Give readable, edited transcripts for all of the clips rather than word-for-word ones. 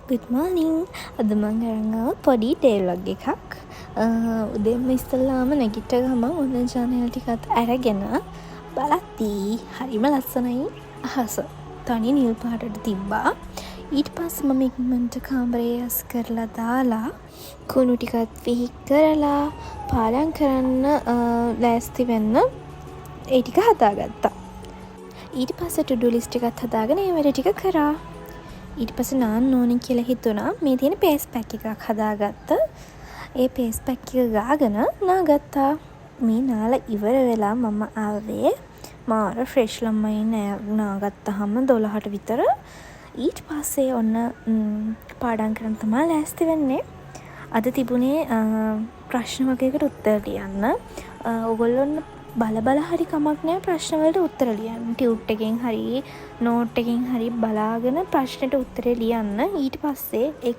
good morning. අද මම අරන් පොඩි ඩේ ව්ලොග් එකක්. උදේම ඉස්සෙල්ලාම නැගිට ගමන් ඔන්න channel ටිකත් අරගෙන බලද්දී හරිම ලස්සනයි අහස. තනි නිල් පාටට තිබ්බා. ඊට පස්සේ මම ඉක්මනට කාමරේ ඇස් කරලා දාලා කුණු ටිකත් විහි කරලා පාඩම් කරන්න ලෑස්ති වෙන්න ඒ ටික හදාගත්තා. ඊට පස්සේ to do list එකත් හදාගෙන ඒ වැඩ ටික කරා. ඊට පස්සේ නාන්න ඕනේ කියලා හිතුණා. මේ තියෙන පේස් පැක් එකක් හදාගත්ත. ඒ පේස් පැක් එක ගාගෙන නාගත්තා. මේ නාලා ඉවර වෙලා මම ආවේ මාර ෆ්‍රෙෂ් ළමයි නාගත්තාම 12ට විතර. ඊට පස්සේ ඔන්න පාඩම් කරන් තමයි ලෑස්ති වෙන්නේ. අද තිබුණේ ප්‍රශ්න වගේකට උත්තර ලියන්න. ඔයගොල්ලොන් බල හරි කමක් නෑ ප්‍රශ්න වලට උත්තර ලියන්න. ටියුට් එකෙන් හරි නෝට් එකෙන් හරි බලාගෙන ප්‍රශ්නෙට උත්තරේ ලියන්න. ඊට පස්සේ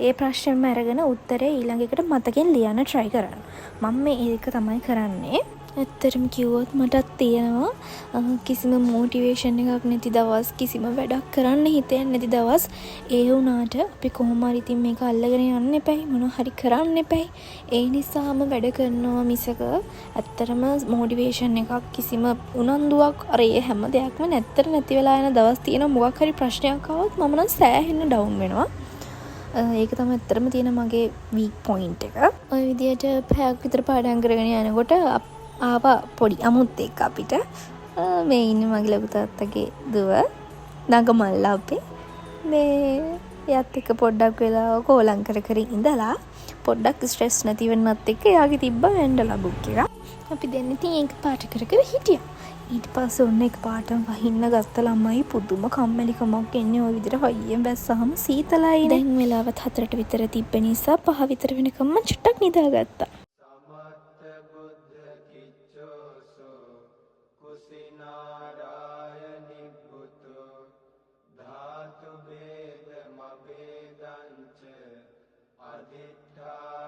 ඒ ප්‍රශ්නෙම අරගෙන උත්තරේ ඊළඟ එකට මතකෙන් ලියන්න try කරන්න. මම මේ ඒක තමයි කරන්නේ. ඇත්තටම කිව්වොත් මටත් තියෙනවා කිසිම මොටිවේෂන් එකක් නැති දවස්, කිසිම වැඩක් කරන්න හිතෙන්නේ නැති දවස්. ඒ වුණාට අපි කොහොම හරි ඉතින් මේක අල්ලගෙන යන්න එපයි, මොනවා හරි කරන්න එපයි. ඒ නිසාම වැඩ කරනවා මිසක ඇත්තටම මොටිවේෂන් එකක් කිසිම උනන්දුවක් අර ඒ හැම දෙයක්ම නැති වෙලා යන දවස් තියෙනවා. මොකක් හරි ප්‍රශ්නයක් ආවොත් මම නම් සෑහෙන්න ඩවුන් වෙනවා. ඒක තමයි ඇත්තටම තියෙන මගේ වීක් පොයින්ට් එක. ඔය විදියට පැයක් විතර පාඩම් කරගෙන යනකොට ආවා පොඩි අමුත්තෙක් අපිට. මේ ඉන්නේ මගේ ලොකු තාත්තගේ දුව නගමල්ලා අපේ. මේ එයාත් එක්ක පොඩ්ඩක් වෙලා කෝලම් කර ඉඳලා පොඩ්ඩක් ස්ට්‍රෙස් නැති වෙන්නත් එක්ක එයාගේ තිබ්බ වැන්ඩලා බුක් එක. අපි දෙන්න ඉතින් ඒක පාට කර හිටියා. ඊට පස්සේ ඔන්න එක පාටම වහින්න ගත්ත ළමයි පුදුම කම්මැලිකමක් එන්නේ. ওই විදිහට හයියෙන් බැස්සහම සීතලයි. දැන් වෙලාවත් 4ට විතර තිබ්බ නිසා 5 විතර වෙනකම් මම චුට්ටක් නිදාගත්තා. ධාතු වේද මබේදංච අදිත්තා